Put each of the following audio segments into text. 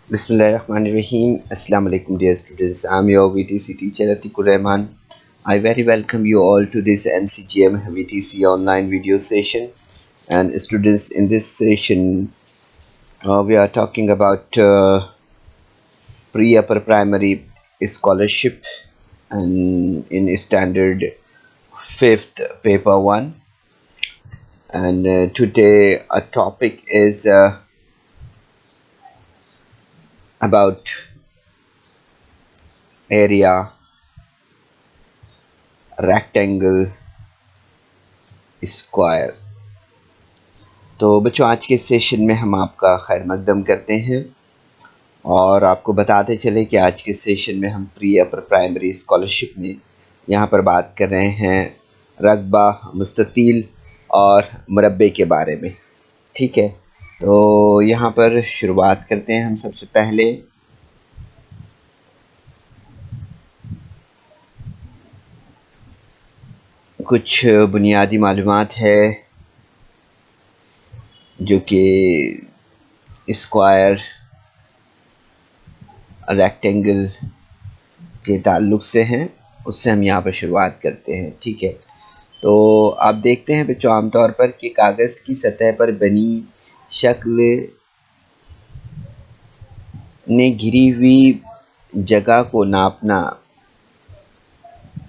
Bismillahirrahmanirrahim. Assalamu alaikum dear students. I'm your VTC teacher Atikur Rahman. I very welcome you all to this MCGM VTC online video session. And students, in this session, we are talking about pre-upper primary scholarship and in standard 5th paper 1. And today our topic is about area, rectangle, square. तो बच्चों, आज के session में हम आपका खैर मकदम करते हैं और आपको बताते चले कि आज के सेशन में हम प्री अपर प्राइमरी स्कॉलरशिप में यहाँ पर बात कर रहे हैं रकबा, मुस्ततील और मुरब्बे के बारे में। ठीक है, तो यहाँ पर शुरुआत करते हैं हम सबसे पहले। कुछ बुनियादी मालूमात है जो कि स्क्वायर, रेक्टेंगल के ताल्लुक़ से हैं, उससे हम यहाँ पर शुरुआत करते हैं। ठीक है, तो आप देखते हैं बच्चों आमतौर पर कि कागज़ की सतह पर बनी शक्ल ने घिरी हुई जगह को नापना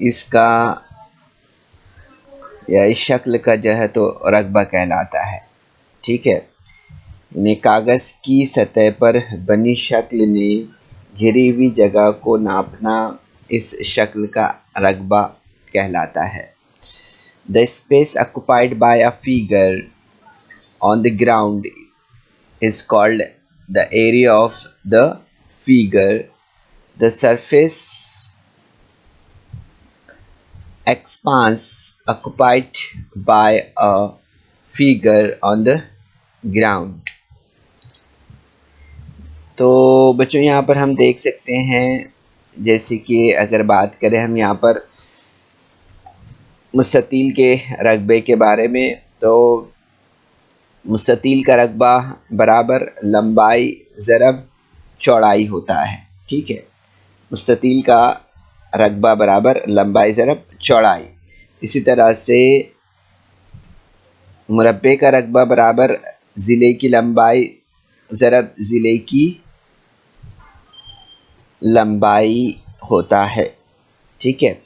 इसका या इस शक्ल का जो है तो रकबा कहलाता है। ठीक है, ने कागज़ की सतह पर बनी शक्ल ने घिरी हुई जगह को नापना इस शक्ल का रकबा कहलाता है। The space occupied by a figure on the ground is called the area of the figure. The surface expanse occupied by a figure on the ground. तो बच्चों यहाँ पर हम देख सकते हैं, जैसे कि अगर बात करें हम यहाँ पर मुस्ततील के रकबे के बारे में, तो मुस्ततील का रकबा बराबर लंबाई ज़रब चौड़ाई होता है। ठीक है, मुस्ततील का रकबा बराबर लंबाई ज़रब चौड़ाई। इसी तरह से मुरब्बे का रकबा बराबर ज़िले की लंबाई ज़रब ज़िले की लंबाई होता है। ठीक है,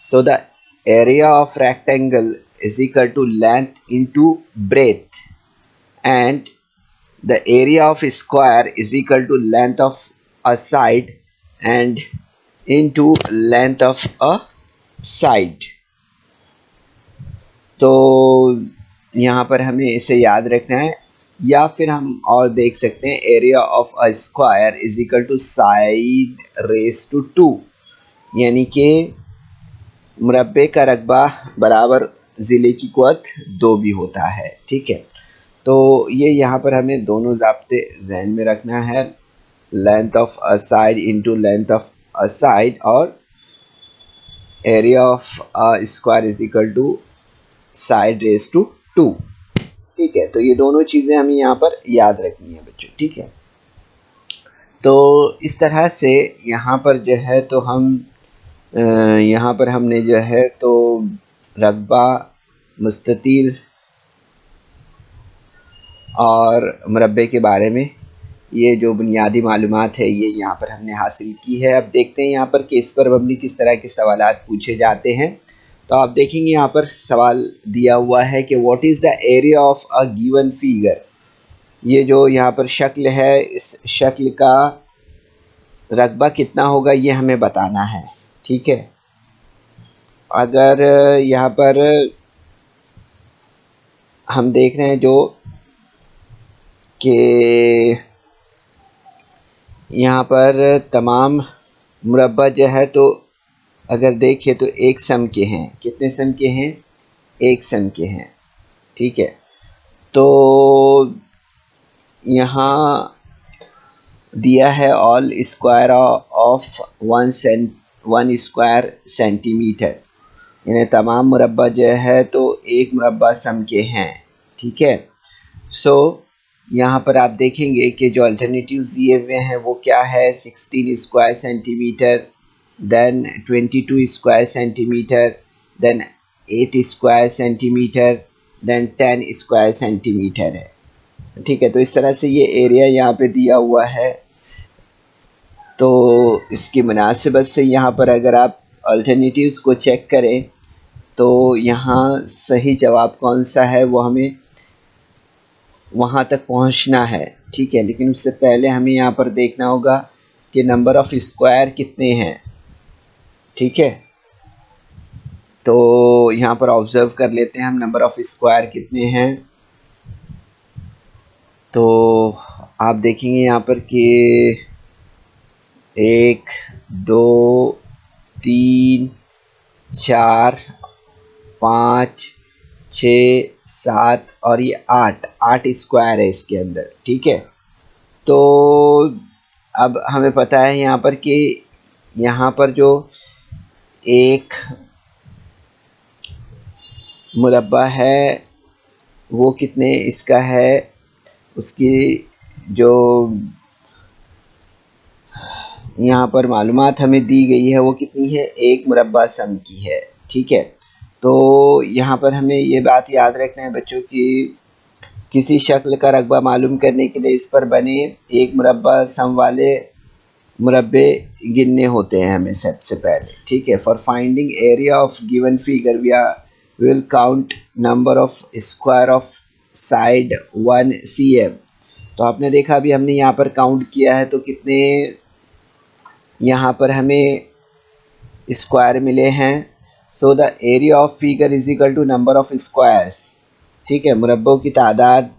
so the area of rectangle is equal to length into breadth and the area of square is equal to length of a side and into length of a side. तो यहाँ पर हमें इसे याद रखना है, या फिर हम और देख सकते हैं area of a square is equal to side raise to 2, यानी कि मुरब्बे का रकबा बराबर ज़िले की कुव्वत 2 भी होता है। ठीक है, तो ये यहाँ पर हमें दोनों ज़ाब्ते ज़हन में रखना है, length of a side into length of a side और area of a square is equal to side raise to 2। ठीक है, तो ये दोनों चीज़ें हमें यहाँ पर याद रखनी है बच्चों। ठीक है, तो इस तरह से यहाँ पर जो है तो हम यहाँ पर हमने जो है तो रकबा, मुस्ततील और मुरब्बे के बारे में ये जो बुनियादी मालूमात है ये यहाँ पर हमने हासिल की है। अब देखते हैं यहाँ पर कि इस पर मबनी किस तरह के सवालात पूछे जाते हैं। तो आप देखेंगे यहाँ पर सवाल दिया हुआ है कि what is the area of a given figure. ये जो यहाँ पर शक्ल है, इस शक्ल का रकबा कितना होगा ये हमें बताना है। ठीक है, अगर यहाँ पर हम देख रहे हैं जो कि यहाँ पर तमाम मुरब्बा जो है तो अगर देखें तो एक सम के हैं। कितने सम के हैं? एक सम के हैं। ठीक है, तो यहाँ दिया है all square of 1 square centimetre, यानी तमाम मुरब्बा जो है तो एक मुरब्बा सम के हैं। ठीक है, सो यहाँ पर आप देखेंगे कि जो अल्टरनेटिव दिए हुए हैं वो क्या है, 16 square centimetre, then 22 square centimetre, then 8 square centimetre, then 10 square centimetre है। ठीक है, तो इस तरह से ये एरिया यहाँ पे दिया हुआ है। तो इसकी मुनासिबत से यहाँ पर अगर आप अल्टरनेटिव्स को चेक करें तो यहाँ सही जवाब कौन सा है वो हमें वहाँ तक पहुँचना है। ठीक है, लेकिन उससे पहले हमें यहाँ पर देखना होगा कि नंबर ऑफ़ स्क्वायर कितने हैं। ठीक है, तो यहाँ पर ऑब्ज़र्व कर लेते हैं हम नंबर ऑफ़ स्क्वायर कितने हैं। तो आप देखेंगे यहाँ पर कि 1 2 3 4 5 6 7 और ये 8 स्क्वायर है इसके अंदर। ठीक है, तो अब हमें पता है यहाँ पर कि यहाँ पर जो एक मुरब्बा है वो कितने इसका है, उसकी जो यहाँ पर मालूमात हमें दी गई है वो कितनी है, एक मुरब्बा सम की है। ठीक है, तो यहाँ पर हमें ये बात याद रखना है बच्चों की किसी शक्ल का रकबा मालूम करने के लिए इस पर बने एक मुरब्बा सम वाले मुरब्बे गिनने होते हैं हमें सबसे पहले। ठीक है, for finding area of given figure we will count number of square of side 1 cm। तो आपने देखा अभी हमने यहाँ पर काउंट किया है तो कितने यहाँ पर हमें स्क्वायर मिले हैं। So the area of figure is equal to number of squares. ठीक है, मुरब्बों की तादाद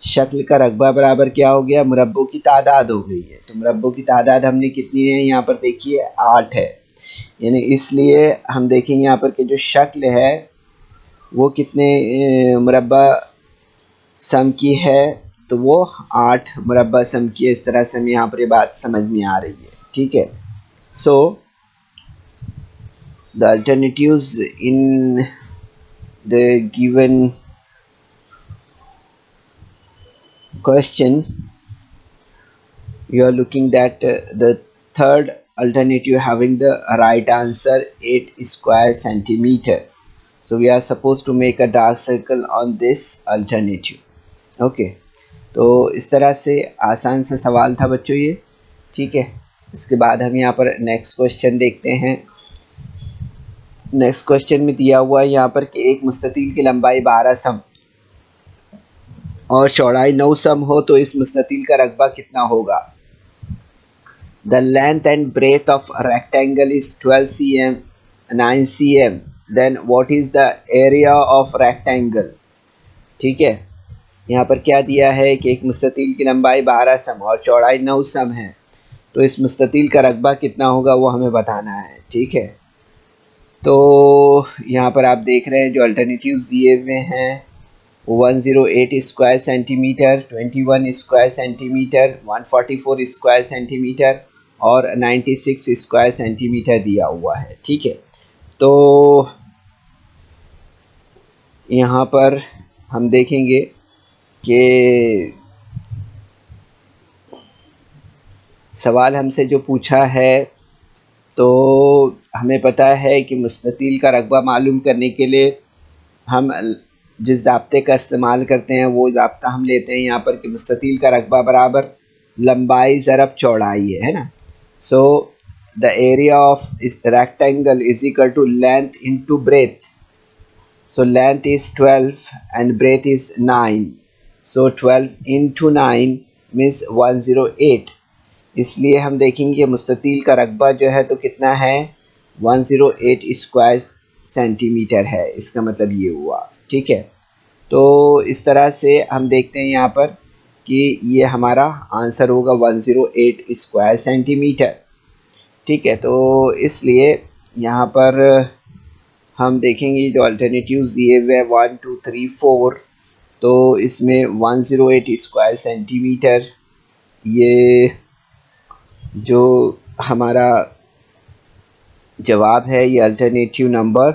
शक्ल का रकबा बराबर क्या हो गया, मुरब्बों की तादाद हो गई है। तो मुरब्बों की तादाद हमने कितनी है यहाँ पर देखिए 8 है, यानी इसलिए हम देखेंगे यहाँ पर कि जो शक्ल है वो कितने मुरब्बा सम की है, तो वो 8 मुरब्बा सम की है। इस तरह से हमें यहाँ पर ये बात समझ में आ रही है। ठीक है, so the alternatives in the given question you are looking that the third alternative having the right answer 8 square centimeter. So we are supposed to make a dark circle on this alternative. Okay, तो इस तरह से आसान सा सवाल था बच्चों ये। ठीक है, इसके बाद हम यहाँ पर नेक्स्ट क्वेश्चन देखते हैं। नेक्स्ट क्वेश्चन में दिया हुआ है यहाँ पर कि एक मुस्ततील की लंबाई 12 सम और चौड़ाई 9 सम हो तो इस मुस्ततील का रकबा कितना होगा। The length and breadth of a rectangle is 12 cm, 9 cm. Then what is the area of rectangle? ठीक है, यहाँ पर क्या दिया है कि एक मुस्ततील की लंबाई 12 सम और चौड़ाई 9 सम है, तो इस मुस्ततील का रकबा कितना होगा वो हमें बताना है। ठीक है, तो यहाँ पर आप देख रहे हैं जो अल्टरनेटिव्स दिए हुए हैं 108 square centimetre, 21 square centimetre, 144 square centimetre और 96 स्क्वायर सेंटीमीटर दिया हुआ है। ठीक है, तो यहाँ पर हम देखेंगे कि सवाल हमसे जो पूछा है तो हमें पता है कि मुस्ततील का रकबा मालूम करने के लिए हम जिस ज़ाब्ते का इस्तेमाल करते हैं वो ज़ाब्ता हम लेते हैं यहाँ पर कि मुस्ततील का रकबा बराबर लंबाई ज़रब चौड़ाई है ना। सो द एरिया ऑफ इस rectangle is equal to length into breadth. So length is 12 and breadth is 9। So 12 into 9 means 108। इसलिए हम देखेंगे मुस्ततील का रकबा जो है तो कितना है 108 स्क्वायर सेंटीमीटर है, इसका मतलब ये हुआ। ठीक है, तो इस तरह से हम देखते हैं यहाँ पर कि ये हमारा आंसर होगा 108 स्क्वायर सेंटीमीटर। ठीक है, तो इसलिए यहाँ पर हम देखेंगे जो अल्टरनेटिव्स दिए हुए हैं 1 2 3 4, तो इसमें 108 स्क्वायर सेंटीमीटर ये जो हमारा जवाब है ये अल्टरनेटिव नंबर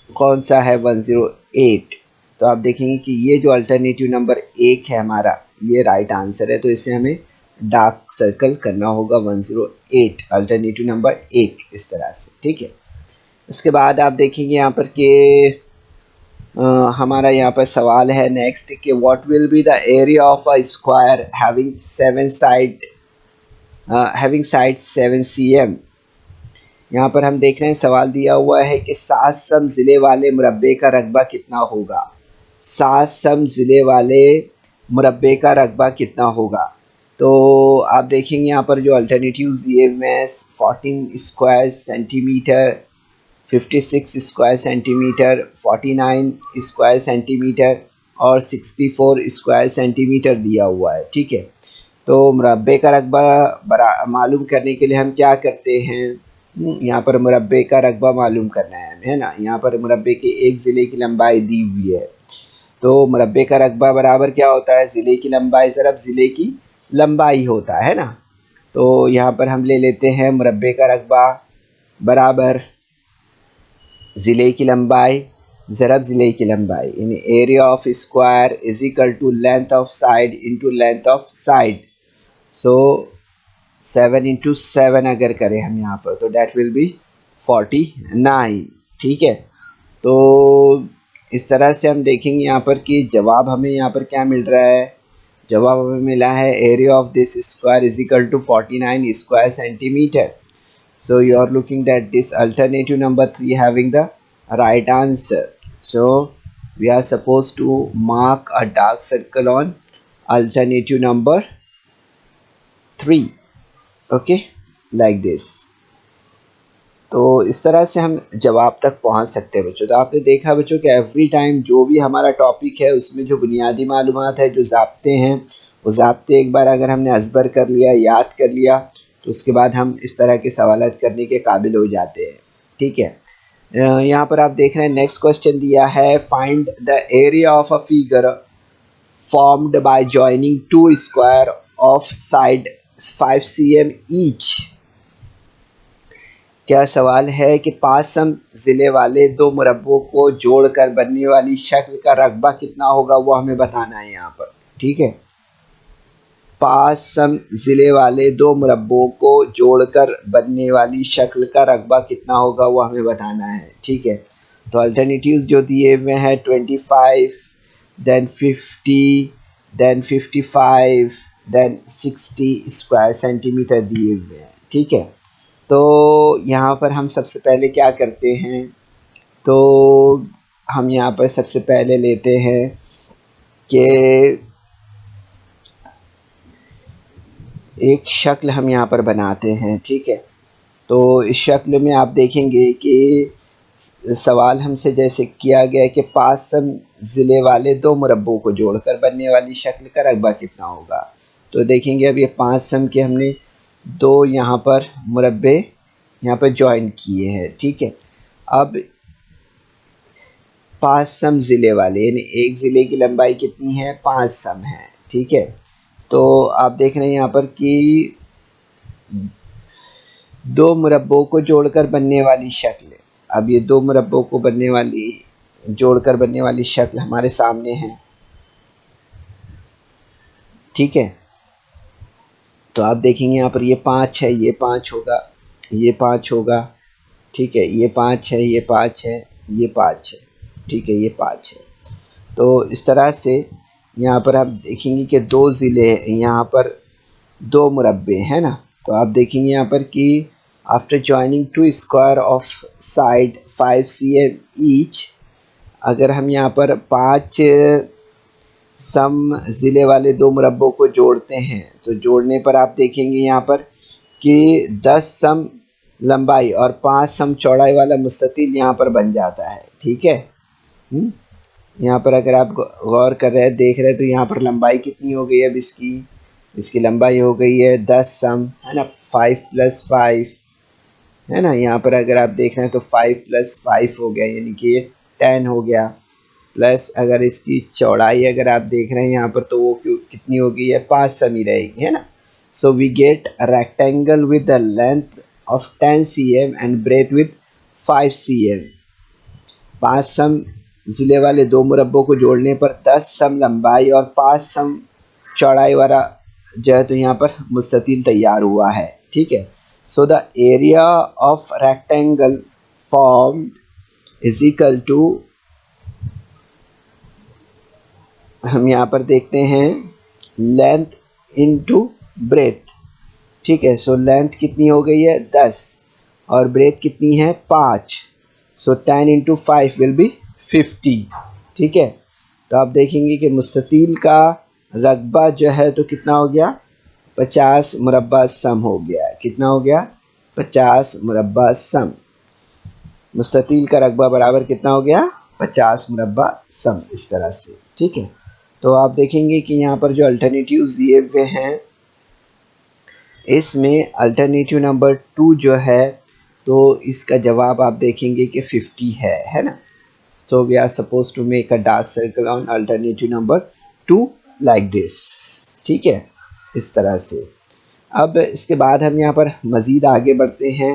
कौन सा है 108। तो आप देखेंगे कि ये जो अल्टरनेटिव नंबर 1 है हमारा, ये राइट आंसर है, तो इसे हमें डार्क सर्कल करना होगा 108, अल्टरनेटिव नंबर 1, इस तरह से, ठीक है। इसके बाद आप देखेंगे यहाँ पर कि हमारा यहाँ पर सवाल है नेक्स्ट कि what will be the area of a square having 7 cm। यहाँ पर हम देख रहे हैं सवाल दिया हुआ है कि 7 सम ज़िले वाले मुरब्बे का रकबा कितना होगा। 7 सम ज़िले वाले मुरब्बे का रकबा कितना होगा। तो आप देखेंगे यहाँ पर जो अल्टरनेटिव्स दिए हुए हैं 14 square centimetre, 56 square centimetre, 49 square centimetre और 64 स्क्वायर सेंटीमीटर दिया हुआ है, ठीक है। तो मुरब्बे का रकबा मालूम करने के लिए हम क्या करते हैं, यहाँ पर मुरब्बे का रकबा मालूम करना है हमें, है ना। यहाँ पर मुरब्बे के एक ज़िले की लंबाई दी हुई है, तो मुरब्बे का रकबा बराबर क्या होता है, ज़िले की लंबाई ज़रब ज़िले की लंबाई होता है ना। तो यहाँ पर हम ले लेते हैं मुरब्बे का रकबा बराबर ज़िले की लंबाई ज़रब ज़िले की लंबाई, यानी area of square is equal to length of side into length of side. So 7 into 7 अगर करें हम यहाँ पर, तो डैट विल बी 49, ठीक है। तो इस तरह से हम देखेंगे यहाँ पर कि जवाब हमें यहाँ पर क्या मिल रहा है, जवाब हमें मिला है area of this square is equal to 49 square centimetre. So you are looking at this alternative number 3 having the right answer. So we are supposed to mark a dark circle on alternative number 3. Okay, like this. तो इस तरह से हम जवाब तक पहुंच सकते हैं बच्चों। तो आपने देखा बच्चों कि एवरी टाइम जो भी हमारा टॉपिक है उसमें जो बुनियादी मालूमात है, जो ज़ाब्ते हैं, वो ज़ाब्ते एक बार अगर हमने अज़बर कर लिया, याद कर लिया, तो उसके बाद हम इस तरह के सवालात करने के काबिल हो जाते हैं, ठीक है। यहाँ पर आप देख रहे हैं नेक्स्ट क्वेश्चन दिया है, find the area of a figure formed by joining two square of side 5 cm each. क्या सवाल है कि 5 सम ज़िले वाले दो मुरब्बों को जोड़कर बनने वाली शक्ल का रकबा कितना होगा, वो हमें बताना है यहाँ पर, ठीक है। 5 सम ज़िले वाले दो मुरब्बों को जोड़कर बनने वाली शक्ल का रकबा कितना होगा, वो हमें बताना है, ठीक है। तो अल्टरनेटिव्स जो दिए हुए हैं 25, then 50, then 55, then 60 square centimetre दिए हुए हैं, ठीक है। तो यहाँ पर हम सबसे पहले क्या करते हैं, तो हम यहाँ पर सबसे पहले लेते हैं कि एक शक्ल हम यहाँ पर बनाते हैं, ठीक है। तो इस शक्ल में आप देखेंगे कि सवाल हमसे जैसे किया गया है कि 5 सम ज़िले वाले दो मुरब्बों को जोड़कर बनने वाली शक्ल का रकबा कितना होगा। तो देखेंगे अब ये 5 सम के हमने दो यहाँ पर मुरब्बे यहाँ पर ज्वाइन किए हैं, ठीक है। अब 5 सम ज़िले वाले, यानी एक ज़िले की लंबाई कितनी है, 5 सम है, ठीक है। तो आप देख रहे हैं यहाँ पर कि दो मुरब्बों को जोड़कर बनने वाली शक्ल, अब ये दो मुरब्बों को जोड़कर बनने वाली शक्ल हमारे सामने है, ठीक है। तो आप देखेंगे यहाँ पर ये 5 है, ये 5 होगा, ये 5 होगा, ठीक है, ये 5 है, ये 5 है, ये 5 है, ठीक है, ये 5 है। तो इस तरह से यहाँ पर आप देखेंगे कि दो ज़िले हैं, यहाँ पर दो मुरब्बे हैं ना। तो आप देखेंगे यहाँ पर कि after joining two square of side 5 cm each, अगर हम यहाँ पर 5 सम ज़िले वाले दो मुरब्बों को जोड़ते हैं, तो जोड़ने पर आप देखेंगे यहाँ पर कि 10 सम लंबाई और 5 सम चौड़ाई वाला मुस्ततिल यहाँ पर बन जाता है, ठीक है। यहाँ पर अगर आप गौर कर रहे हैं, देख रहे हैं, तो यहाँ पर लंबाई कितनी हो गई है, अब इसकी लंबाई हो गई है 10 सम, है ना, 5 + 5, है ना। यहाँ पर अगर आप देख रहे हैं तो 5 + 5 हो गया, यानी कि ये 10 हो गया, प्लस अगर इसकी चौड़ाई अगर आप देख रहे हैं यहाँ पर, तो वो कितनी हो गई है, 5 सम ही रहेगी, है ना। So we get a rectangle with the length of 10 cm and breadth with 5 cm। 5 सम ज़िले वाले दो मुरब्बों को जोड़ने पर 10 सम लंबाई और 5 सम चौड़ाई वाला जो है तो यहाँ पर मुस्ततील तैयार हुआ है। ठीक है, so the area of rectangle form is equal to, हम यहाँ पर देखते हैं लेंथ इनटू ब्रेथ। ठीक है, सो लेंथ कितनी हो गई है 10 और ब्रेथ कितनी है 5, सो 10 इंटू 5 विल बी 50। ठीक है, तो आप देखेंगे कि मुस्ततील का रकबा जो है तो कितना हो गया 50 मुरब्बा सम हो गया। कितना हो गया 50 मुरब्बा सम। मुस्ततील का रकबा बराबर कितना हो गया 50 मुरब्बा सम, इस तरह से। ठीक है, तो आप देखेंगे कि यहाँ पर जो अल्टरनेटिव्स दिए हुए हैं इसमें अल्टरनेटिव नंबर 2 जो है तो इसका जवाब आप देखेंगे कि 50 है ना। So we are supposed to make a dark circle on alternative number 2 like this। ठीक है, इस तरह से। अब इसके बाद हम यहाँ पर मज़ीद आगे बढ़ते हैं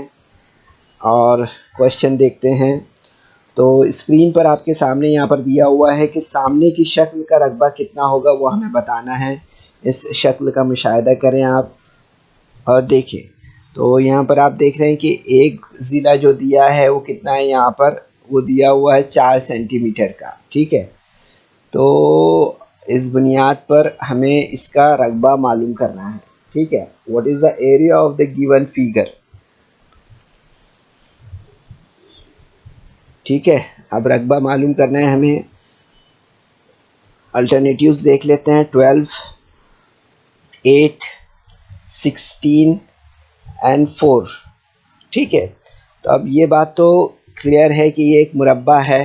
और क्वेश्चन देखते हैं। तो स्क्रीन पर आपके सामने यहाँ पर दिया हुआ है कि सामने की शक्ल का रकबा कितना होगा वो हमें बताना है। इस शक्ल का मुशाहिदा करें आप और देखें। तो यहाँ पर आप देख रहे हैं कि एक ज़िला जो दिया है वो कितना है, यहाँ पर वो दिया हुआ है 4 सेंटीमीटर का। ठीक है, तो इस बुनियाद पर हमें इसका रकबा मालूम करना है। ठीक है, what is the area of the given figure. ठीक है, अब रकबा मालूम करना है हमें। अल्टरनेटिव्स देख लेते हैं 12, 8, 16 एंड 4। ठीक है, तो अब ये बात तो क्लियर है कि ये एक मुरब्बा है।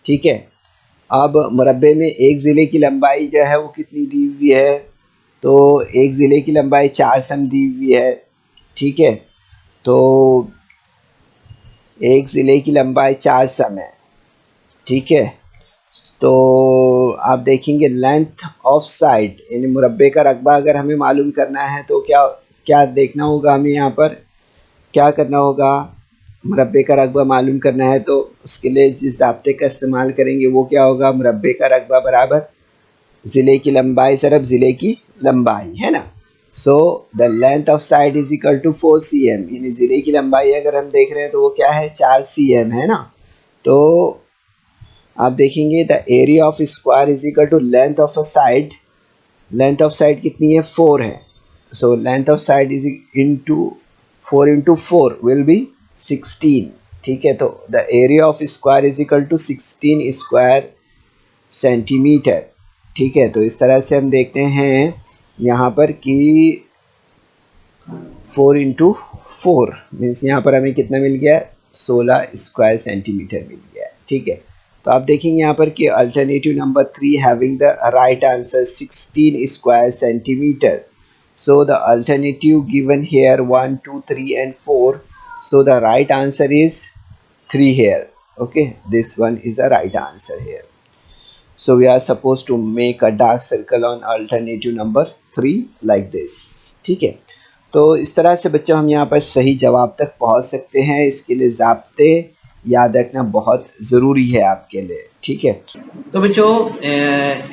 ठीक है, अब मुरब्बे में एक ज़िले की लंबाई जो है वो कितनी दी हुई है, तो एक ज़िले की लंबाई 4 सम दी हुई है। ठीक है, तो एक ज़िले की लंबाई 4 सम है। ठीक है, तो आप देखेंगे लेंथ ऑफ साइड यानी मुरब्बे का रकबा अगर हमें मालूम करना है तो क्या क्या देखना होगा हमें, यहाँ पर क्या करना होगा। मुरब्बे का रकबा मालूम करना है तो उसके लिए जिस ज़ाब्ते का इस्तेमाल करेंगे वो क्या होगा, मुरब्बे का रकबा बराबर ज़िले की लंबाई ज़रब ज़िले की लंबाई, है ना। So the length of side is equal to 4 cm, यानी ज़िले की लंबाई अगर हम देख रहे हैं तो वो क्या है 4 cm, है ना। तो आप देखेंगे the area of square is equal to length of a side. Length of side कितनी है 4 है, so length of side is into 4 into 4 will be 16। ठीक है, तो the area of square is equal to 16 square centimetre. ठीक है, तो इस तरह से हम देखते हैं यहाँ पर कि 4 इंटू 4 मीन्स यहाँ पर हमें कितना मिल गया 16 स्क्वायर सेंटीमीटर मिल गया। ठीक है, तो आप देखेंगे यहाँ पर कि alternative number 3 having the right answer 16 square centimetre. So the alternative given here 1, 2, 3 and 4. So the right answer is 3 here. Okay, this one is the right answer here. So we are supposed to make a dark circle on alternative number 3 like this। ठीक है, तो इस तरह से बच्चों हम यहाँ पर सही जवाब तक पहुँच सकते हैं। इसके लिए ज़ाब्ते याद रखना बहुत ज़रूरी है आपके लिए। ठीक है, तो बच्चों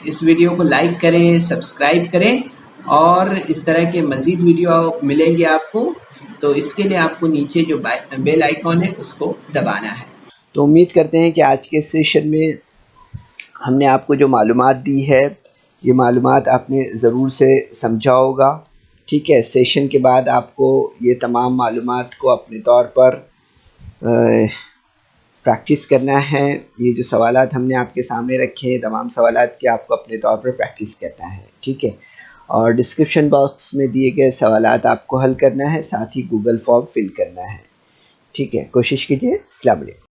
इस वीडियो को लाइक करें, सब्सक्राइब करें और इस तरह के मज़ीद वीडियो मिलेंगे आपको। तो इसके लिए आपको नीचे जो बेल आइकॉन है उसको दबाना है। तो उम्मीद करते हैं कि आज के सेशन में हमने आपको जो मालूमात दी है ये मालूमात आपने ज़रूर से समझा होगा। ठीक है, सेशन के बाद आपको ये तमाम मालूमात को अपने तौर पर प्रैक्टिस करना है। ये जो सवालात हमने आपके सामने रखे हैं तमाम सवालात के आपको अपने तौर पर प्रैक्टिस करना है। ठीक है, और डिस्क्रिप्शन बॉक्स में दिए गए सवालात आपको हल करना है, साथ ही गूगल फॉर्म फिल करना है। ठीक है, कोशिश कीजिए। अस्सलाम वालेकुम।